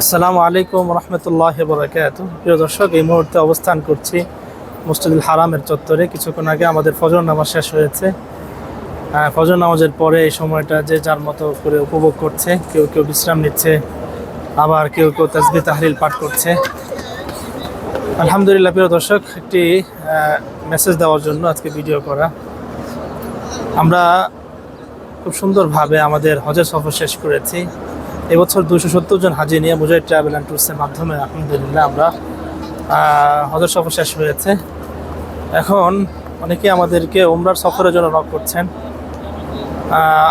আসসালামু আলাইকুম রহমতুল্লাহি ওয়া বারাকাতুহু। প্রিয় দর্শক, এই মুহূর্তে অবস্থান করছি মসজিদুল হারামের চত্বরে। কিছুক্ষণ আগে আমাদের ফজর নামাজ শেষ হয়েছে। ফজর নামাজের পরে এই সময়টা যে যার মতো করে উপভোগ করছে। কেউ কেউ বিশ্রাম নিচ্ছে, আবার কেউ কেউ তাসবিহ তাহলিল পাঠ করছে। আলহামদুলিল্লাহ। প্রিয় দর্শক, একটি মেসেজ দেওয়ার জন্য আজকে ভিডিও করা। আমরা খুব সুন্দরভাবে আমাদের হজের সফর শেষ করেছি। এবছর 270 জন হাজি নিয়ে মুজাহিদ ট্রাভেল অ্যান্ড ট্যুরসের মাধ্যমে আলহামদুলিল্লাহ আমরা হজের সফর শেষ হয়েছে। এখন অনেকেই আমাদেরকে উমরার সফরের জন্য নক করছেন।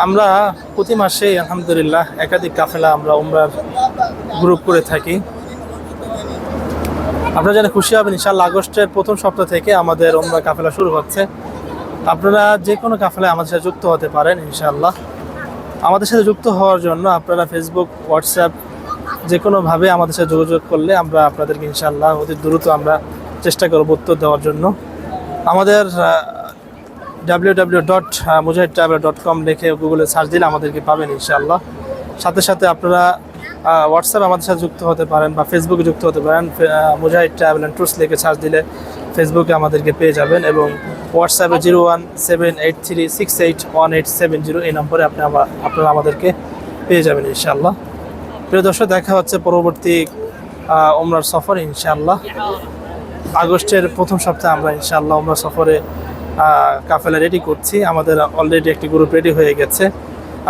আমরা প্রতি মাসেই আলহামদুলিল্লাহ একাধিক কাফেলা আমরা উমরার গ্রুপ করে থাকি। আপনারা জেনে খুশি হবেন, ইনশাআল্লাহ আগস্টের প্রথম সপ্তাহ থেকে আমাদের উমরা কাফেলা শুরু হচ্ছে। আপনারা যে কোনো কাফেলায় আমাদের সাথে যুক্ত হতে পারেন ইনশাআল্লাহ। আমাদের সাথে যুক্ত হওয়ার জন্য আপনারা ফেসবুক, হোয়াটসঅ্যাপ যে কোনোভাবে আমাদের সাথে যোগাযোগ করলে আমরা আপনাদেরকে ইনশাআল্লাহ অতি দ্রুত আমরা চেষ্টা করব উত্তর দেওয়ার জন্য। আমাদের www.mujahidtravel.com লিখে গুগলে সার্চ দিলে আমাদেরকে পাবেন ইনশাআল্লাহ। সাথে সাথে আপনারা হোয়াটসঅ্যাপ আমাদের সাথে যুক্ত হতে পারেন বা ফেসবুকে যুক্ত হতে পারেন। মুজাহিদ ট্রাভেল অ্যান্ড ট্যুরস লিখে সার্চ দিলে ফেসবুকে আমাদেরকে পেয়ে যাবেন, এবং হোয়াটসঅ্যাপে 01783681870 এই নম্বরে আপনারা আমাদেরকে পেয়ে যাবেন ইনশাআল্লাহ। প্রিয় দর্শক, দেখা হচ্ছে পরবর্তী উমরার সফর ইনশাআল্লাহ। আগস্টের প্রথম সপ্তাহে আমরা ইনশাআল্লাহ উমরা সফরে কাফেলা রেডি করছি। আমাদের অলরেডি একটি গ্রুপ রেডি হয়ে গেছে।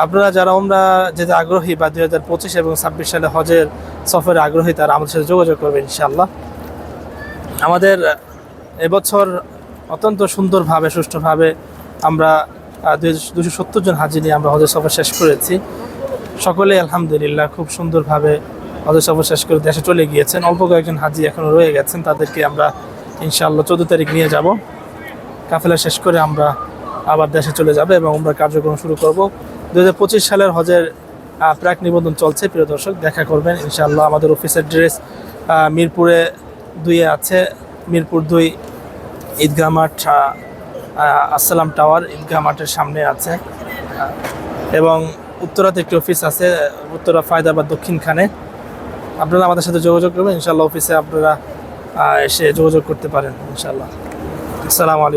আপনারা যারা উমরা যেতে আগ্রহী বা 2025 এবং 26 সালে হজের সফরে আগ্রহী, তারা আমাদের সাথে যোগাযোগ করবেন ইনশাআল্লাহ। আমাদের এবছর অত্যন্ত সুন্দরভাবে, সুষ্ঠুভাবে আমরা 270 জন হাজি নিয়ে আমরা হজের সফর শেষ করেছি। সকলেই আলহামদুলিল্লাহ খুব সুন্দরভাবে হজের সফর শেষ করে দেশে চলে গিয়েছেন। অল্প কয়েকজন হাজি এখনও রয়ে গেছেন, তাদেরকে আমরা ইনশাআল্লাহ 14 তারিখ নিয়ে যাব। কাফেলা শেষ করে আমরা আবার দেশে চলে যাব এবং আমরা কার্যক্রম শুরু করব। 2025 সালের হজের প্রাক নিবন্ধন চলছে। প্রিয় দর্শক, দেখা করবেন ইনশাআল্লাহ। আমাদের অফিসের ড্রেস মিরপুরে 2 আছে, মিরপুর 2 ঈদগাহ মাঠ, আসসালাম টাওয়ার ঈদগাহ মাঠের সামনে আছে, এবং উত্তরাতে একটি অফিস আছে, উত্তরা ফায়দাবাদ দক্ষিণখানে। আপনারা আমাদের সাথে যোগাযোগ করবেন ইনশাআল্লাহ। অফিসে আপনারা এসে যোগাযোগ করতে পারেন ইনশাআল্লাহ। আসসালামু আলাইকুম।